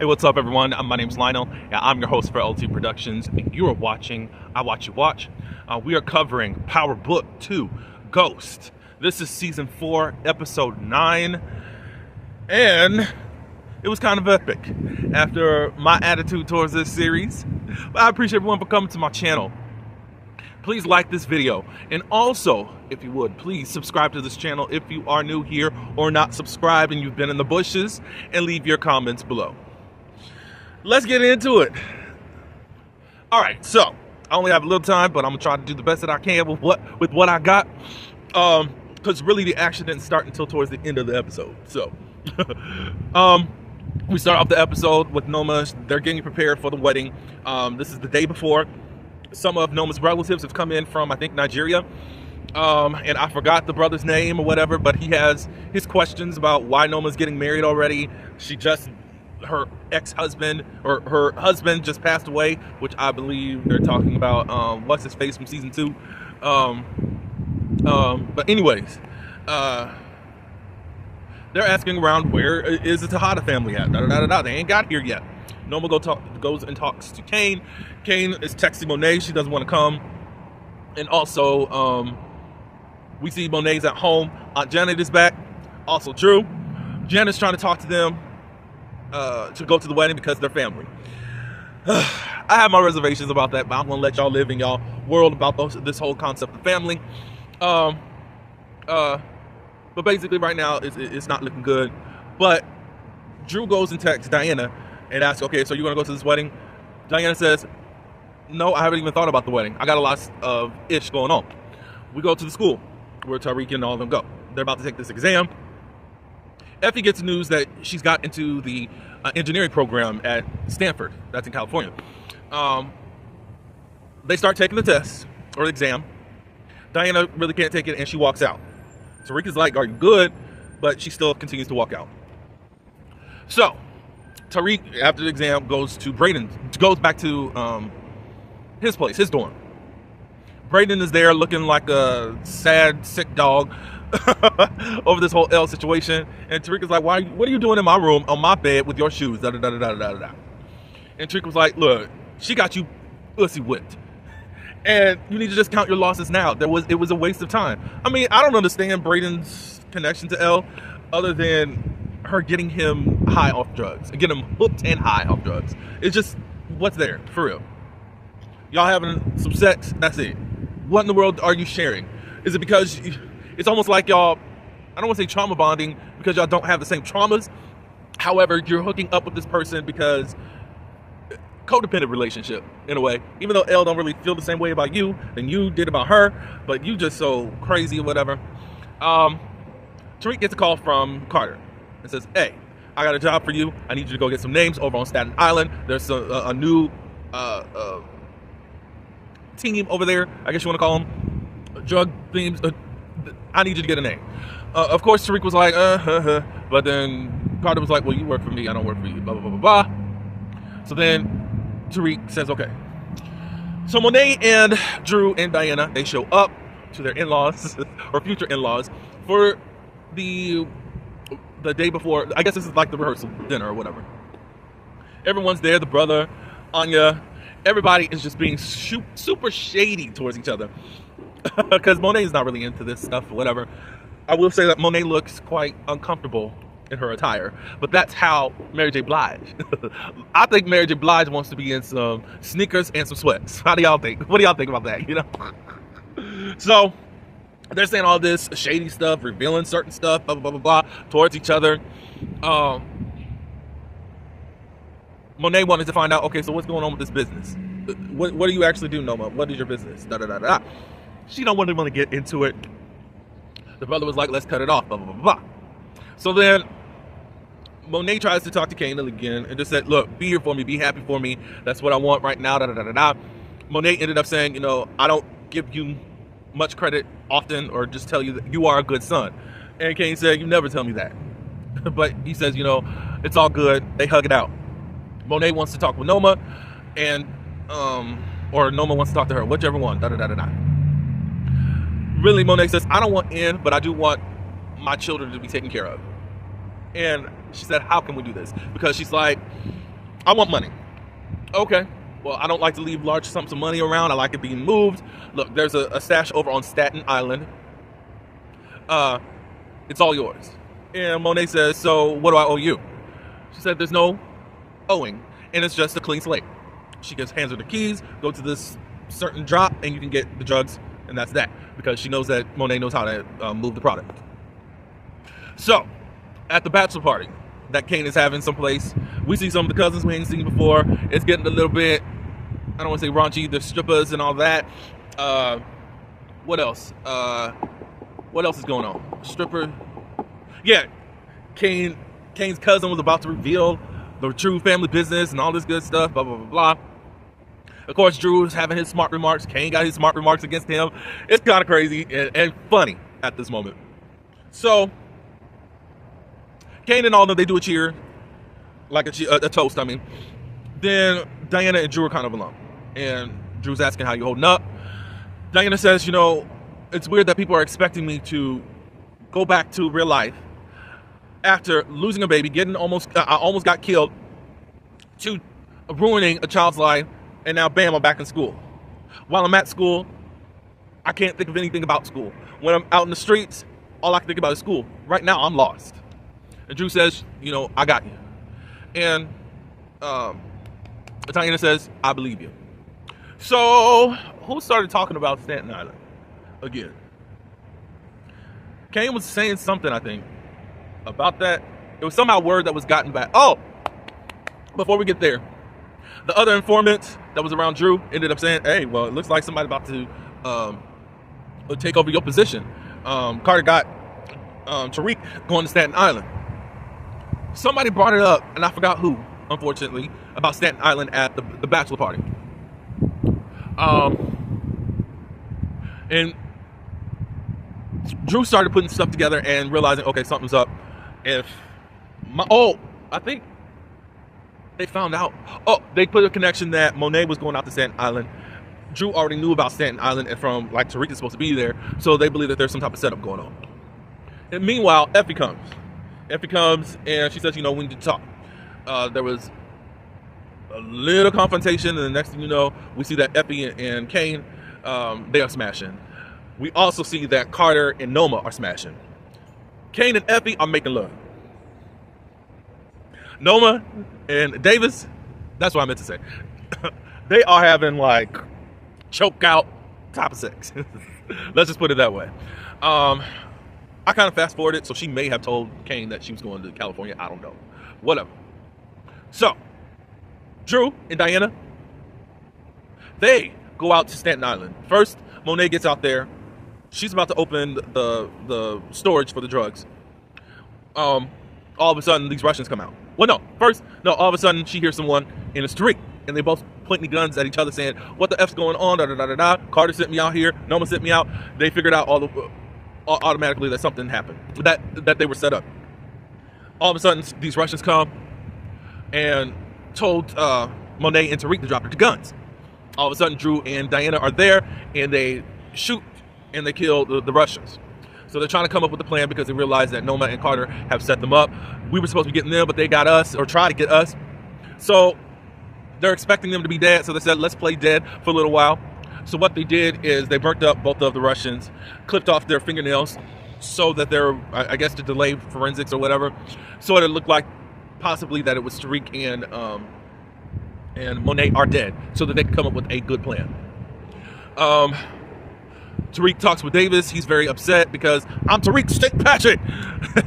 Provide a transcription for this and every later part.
Hey, what's up, everyone? My name's Lionel, and I'm your host for LT Productions. And you are watching I Watch You Watch. We are covering Power Book 2, Ghost. This is Season 4, Episode 9. And it was kind of epic after my attitude towards this series. But I appreciate everyone for coming to my channel. Please like this video, and also, if you would, please subscribe to this channel if you are new here or not subscribed and you've been in the bushes, and leave your comments below. Let's get into it. All right, so I only have a little time, but I'm gonna try to do the best that I can with what I got, because really the action didn't start until towards the end of the episode. So we start off the episode with Noma. They're getting prepared for the wedding. This is the day before. Some of Noma's relatives have come in from, I think, Nigeria. And I forgot the brother's name or whatever, but he has his questions about why Noma's getting married already. Her ex-husband, or her husband, just passed away, which I believe they're talking about, what's his face from season 2. But anyways, they're asking around, where is the Tejada family at? They ain't got here yet. Noma goes and talks to Kane. Kane is texting Monet. She doesn't want to come. And also, we see Monet's at home. Aunt Janet is back. Also Drew. Janet's trying to talk to them to go to the wedding because they're family. I have my reservations about that, but I'm going to let y'all live in y'all world about this whole concept of family. But basically right now, it's not looking good. But Drew goes and texts Diana and asks, okay, so you're going to go to this wedding? Diana says, no, I haven't even thought about the wedding. I got a lot of ish going on. We go to the school where Tariq and all of them go. They're about to take this exam. Effie gets news that she's got into the engineering program at Stanford. That's in California. They start taking the test, or the exam. Diana really can't take it, and she walks out. Tariq is like, are you good? But she still continues to walk out. So Tariq, after the exam, goes back to his place, his dorm. Brayden is there looking like a sad, sick dog over this whole L situation. And Tariq is like, what are you doing in my room on my bed with your shoes? And Tariq was like, look, she got you pussy whipped. And you need to just count your losses now. It was a waste of time. I mean, I don't understand Brayden's connection to L other than her getting him high off drugs, getting him hooked and high off drugs. It's just, what's there, for real? Y'all having some sex, that's it. What in the world are you sharing? Is it because it's almost like y'all, I don't want to say trauma bonding because y'all don't have the same traumas. However, you're hooking up with this person because codependent relationship in a way. Even though Elle don't really feel the same way about you than you did about her, but you just so crazy or whatever. Tariq gets a call from Carter and says, hey, I got a job for you. I need you to go get some names over on Staten Island. There's a new team over there, I guess you want to call them, drug themes. I need you to get a name. Of course, Tariq was like, but then Carter was like, well, you work for me, I don't work for you, blah, blah, blah, blah, blah. So then Tariq says, okay. So Monet and Drew and Diana, they show up to their in-laws, or future in-laws, for the day before. I guess this is like the rehearsal dinner or whatever. Everyone's there, the brother, Anya, everybody is just being super shady towards each other because Monet is not really into this stuff or whatever. I will say that Monet looks quite uncomfortable in her attire, but that's how Mary J. Blige. I think Mary J. Blige wants to be in some sneakers and some sweats. How do y'all think? What do y'all think about that? You know? So they're saying all this shady stuff, revealing certain stuff, blah, blah, blah, blah, blah, towards each other. Monet wanted to find out, okay, so what's going on with this business? What do you actually do, Noma? What is your business? Da, da, da, da. She don't want to get into it. The brother was like, let's cut it off, blah, blah, blah, blah. So then Monet tries to talk to Kane again and just said, look, be here for me, be happy for me. That's what I want right now, da, da, da, da, da. Monet ended up saying, you know, I don't give you much credit often or just tell you that you are a good son. And Kane said, you never tell me that. But he says, you know, it's all good. They hug it out. Monet wants to talk with Noma, and or Noma wants to talk to her, whichever one, da da da da da. Really, Monet says, I don't want in, but I do want my children to be taken care of. And she said, how can we do this? Because she's like, I want money. Okay. Well, I don't like to leave large sums of money around. I like it being moved. Look, there's a stash over on Staten Island. It's all yours. And Monet says, so what do I owe you? She said, there's no owing, and it's just a clean slate. She hands her the keys, go to this certain drop, and you can get the drugs, and that's that. Because she knows that Monet knows how to move the product. So, at the bachelor party that Kane is having someplace, we see some of the cousins we ain't seen before. It's getting a little bit, I don't want to say raunchy, the strippers and all that. What else? What else is going on? Stripper. Yeah, Kane's cousin was about to reveal the true family business and all this good stuff, blah, blah, blah, blah. Of course, Drew is having his smart remarks. Kane got his smart remarks against him. It's kind of crazy and funny at this moment. So, Kane and all them, they do a cheer, like a toast, I mean. Then Diana and Drew are kind of alone. And Drew's asking how you holding up. Diana says, you know, it's weird that people are expecting me to go back to real life after losing a baby, I almost got killed, to ruining a child's life, and now bam, I'm back in school. While I'm at school, I can't think of anything about school. When I'm out in the streets, all I can think about is school. Right now, I'm lost. And Drew says, you know, I got you. And Diana says, I believe you. So, who started talking about Staten Island again? Kane was saying something, I think, about that. It was somehow a word that was gotten back. Oh, before we get there, the other informant that was around Drew ended up saying, hey, well, it looks like somebody about to take over your position. Carter got Tariq going to Staten Island. Somebody brought it up, and I forgot who, unfortunately, about Staten Island at the bachelor party. And Drew started putting stuff together and realizing, okay, something's up. I think they found out. Oh, they put a connection that Monet was going out to Staten Island. Drew already knew about Staten Island, and from, like, Tariq is supposed to be there, so they believe that there's some type of setup going on. And meanwhile, Effie comes. Effie comes, and she says, you know, we need to talk. There was a little confrontation, and the next thing you know, we see that Effie and Kane, they are smashing. We also see that Carter and Noma are smashing. Kane and Effie are making love. Noma and Davis, that's what I meant to say. They are having, like, choke out type of sex. Let's just put it that way. I kind of fast forwarded, so she may have told Kane that she was going to California. I don't know. Whatever. So, Drew and Diana, they go out to Staten Island. First, Monet gets out there. She's about to open the storage for the drugs. All of a sudden, these Russians come out. Well, all of a sudden, she hears someone in the street, and they both pointing guns at each other saying, what the F's going on, da-da-da-da-da. Carter sent me out here. Noma sent me out. They figured out automatically that something happened, that they were set up. All of a sudden, these Russians come and told Monet and Tariq to drop their guns. All of a sudden, Drew and Diana are there, and they shoot and they kill the Russians. So they're trying to come up with a plan because they realize that Noma and Carter have set them up. We were supposed to be getting them, but they got us, or try to get us. So they're expecting them to be dead, so they said, let's play dead for a little while. So what they did is they burnt up both of the Russians, clipped off their fingernails so that they're, I guess, to delay forensics or whatever. So it looked like possibly that it was Tariq and Monet are dead, so that they could come up with a good plan. Tariq talks with Davis. He's very upset because I'm Tariq St. Patrick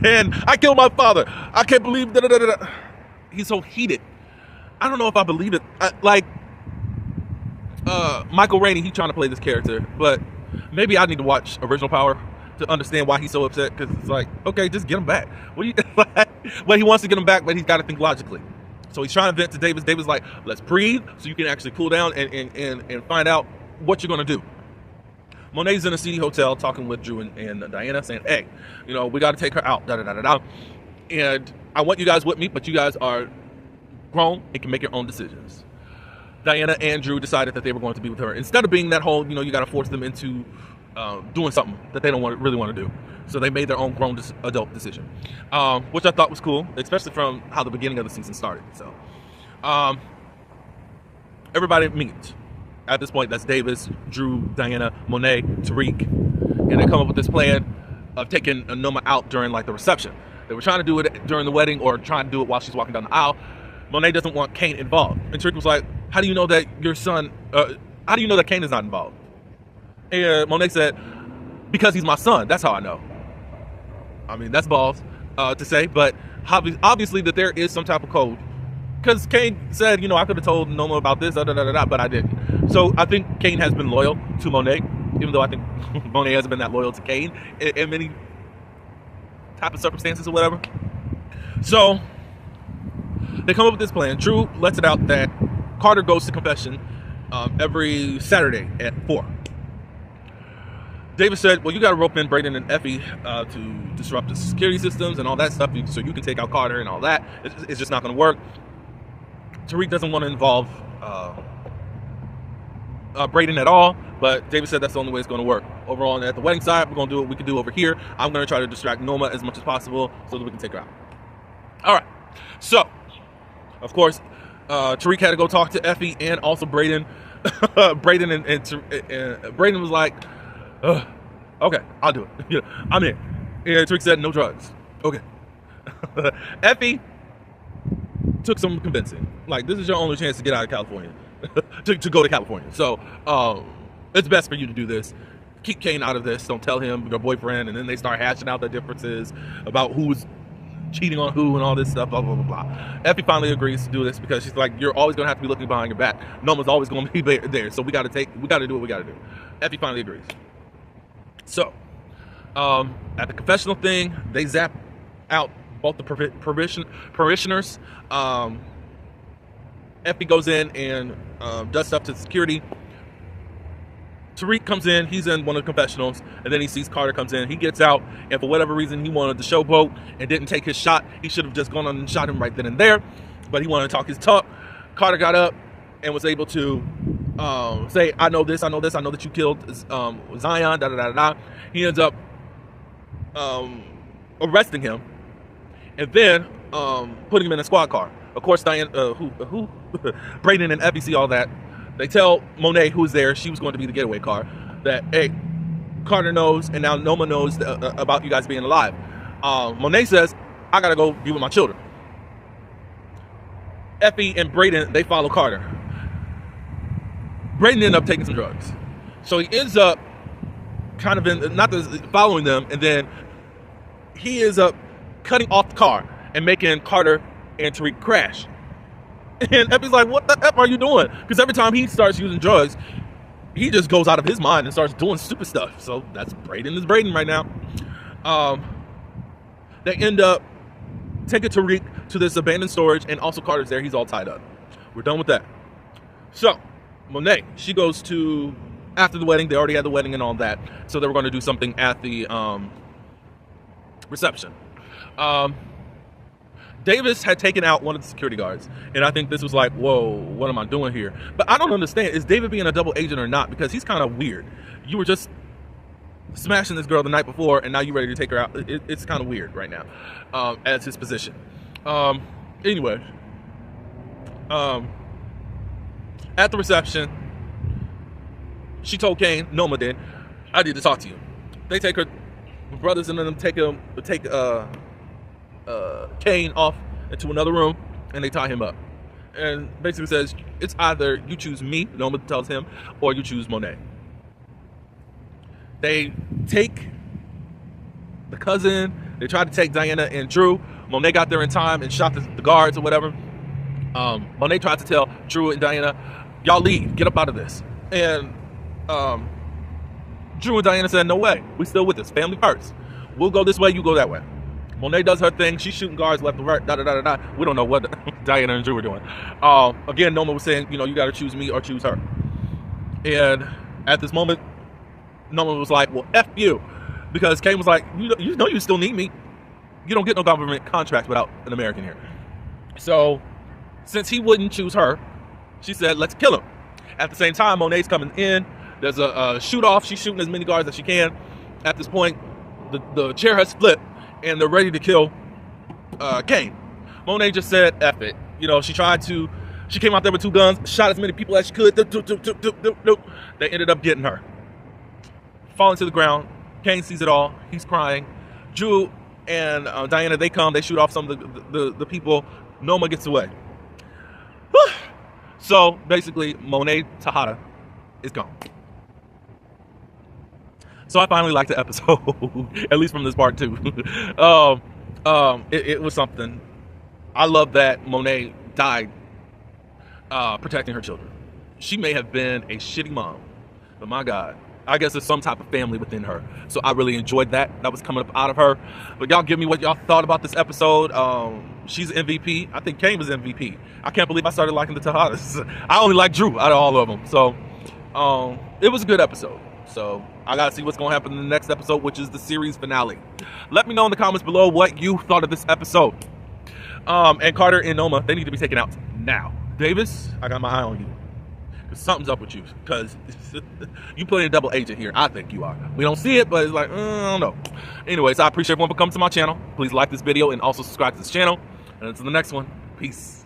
and I killed my father. I can't believe that. He's so heated. I don't know if I believe it. Michael Rainey, he's trying to play this character, but maybe I need to watch Original Power to understand why he's so upset, because it's like, okay, just get him back. Well, he wants to get him back, but he's got to think logically. So he's trying to vent to Davis. Davis like, let's breathe so you can actually cool down and find out what you're going to do. Monet's in a seedy hotel talking with Drew and Diana, saying, hey, you know, we got to take her out, da-da-da-da-da. And I want you guys with me, but you guys are grown and can make your own decisions. Diana and Drew decided that they were going to be with her. Instead of being that whole, you know, you got to force them into doing something that they don't really want to do. So they made their own grown adult decision, which I thought was cool, especially from how the beginning of the season started. So Um, everybody meets. At this point, that's Davis, Drew, Diana, Monet, Tariq, and they come up with this plan of taking Noma out during like the reception. They were trying to do it during the wedding or trying to do it while she's walking down the aisle. Monet doesn't want Kane involved, and Tariq was like, "How do you know that your son? How do you know that Kane is not involved?" And Monet said, "Because he's my son. That's how I know." I mean, that's balls to say, but obviously that there is some type of code. Because Kane said, I could have told Noma about this, but I didn't. So I think Kane has been loyal to Monet, even though I think Monet hasn't been that loyal to Kane in many type of circumstances or whatever. So they come up with this plan. Drew lets it out that Carter goes to confession every Saturday at 4. Davis said, well, you got to rope in Brayden and Effie to disrupt the security systems and all that stuff so you can take out Carter and all that. It's just not going to work. Tariq doesn't want to involve Brayden at all, but Davis said that's the only way it's going to work. Overall, at the wedding side, we're going to do what we can do over here. I'm going to try to distract Noma as much as possible so that we can take her out. All right. So, of course, Tariq had to go talk to Effie and also Brayden. Brayden and Brayden was like, okay, I'll do it. I'm in. And Tariq said, no drugs. Okay. Effie took some convincing. Like, this is your only chance to get out of California. to go to California. So, it's best for you to do this. Keep Kane out of this. Don't tell him your boyfriend. And then they start hashing out their differences about who's cheating on who and all this stuff, blah, blah, blah, blah. Effie finally agrees to do this because she's like, you're always going to have to be looking behind your back. Noma's always going to be there. So we got to do what we got to do. Effie finally agrees. So, at the confessional thing, they zap out both the parishioners. Effie goes in and does stuff to security. Tariq comes in, he's in one of the confessionals, and then he sees Carter comes in. He gets out, and for whatever reason, he wanted to showboat and didn't take his shot. He should have just gone on and shot him right then and there, but he wanted to talk his talk. Carter got up and was able to say, I know this, I know that you killed Zion, da-da-da-da-da. He ends up arresting him, and then putting him in a squad car. Of course, Brayden and Effie see all that. They tell Monet, who's there, she was going to be the getaway car, that, hey, Carter knows, and now Noma knows about you guys being alive. Monet says, I got to go be with my children. Effie and Brayden, they follow Carter. Brayden ended up taking some drugs. So he ends up kind of following them, and then he ends up cutting off the car and making Carter and Tariq crash. And Effie's like, what the F are you doing? Because every time he starts using drugs, he just goes out of his mind and starts doing stupid stuff. So that's Brayden right now. They end up taking Tariq to this abandoned storage, and also Carter's there. He's all tied up. We're done with that. So Monet, she goes to, after the wedding, they already had the wedding and all that. So they were going to do something at the reception. Davis had taken out one of the security guards, and I think this was like, whoa, what am I doing here? But I don't understand, is David being a double agent or not? Because he's kind of weird. You were just smashing this girl the night before, and now you're ready to take her out. It's kind of weird right now, as his position. Anyway, at the reception, she told Kane, Noma did, I need to talk to you. They take her brothers and then take Kane off into another room, and they tie him up, and basically says, it's either you choose me, Noma tells him, or you choose Monet. They take the cousin, they tried to take Diana and Drew. Monet got there in time and shot the guards or whatever. Monet tried to tell Drew and Diana, y'all leave, get up out of this. And Drew and Diana said, no way, we still with this, family first. We'll go this way, you go that way. Monet does her thing. She's shooting guards left and right. Da-da-da-da-da. We don't know what Diana and Drew were doing. Again, Noma was saying, you got to choose me or choose her. And at this moment, Noma was like, well, F you. Because Kane was like, you know you still need me. You don't get no government contract without an American here. So, since he wouldn't choose her, she said, let's kill him. At the same time, Monet's coming in. There's a shoot-off. She's shooting as many guards as she can. At this point, the chair has flipped, and they're ready to kill Kane. Monet just said, F it. She tried to She came out there with 2 guns, shot as many people as she could. They ended up getting her. Falling to the ground. Kane sees it all. He's crying. Drew and Diana, they come. They shoot off some of the people. Noma gets away. So basically, Monet Tejada is gone. So I finally liked the episode, at least from this part 2. It was something. I love that Monet died protecting her children. She may have been a shitty mom, but my God, I guess there's some type of family within her. So I really enjoyed that. That was coming up out of her. But y'all give me what y'all thought about this episode. She's MVP. I think Kane was MVP. I can't believe I started liking the Tejadas. I only like Drew out of all of them. So it was a good episode. So I gotta see what's gonna happen in the next episode, which is the series finale. Let me know in the comments below what you thought of this episode. And Carter and Noma, they need to be taken out now. Davis, I got my eye on you. Cause something's up with you. Cause you put in a double agent here. I think you are. We don't see it, but it's like, I don't know. Anyways, I appreciate everyone for coming to my channel. Please like this video and also subscribe to this channel. And until the next one, peace.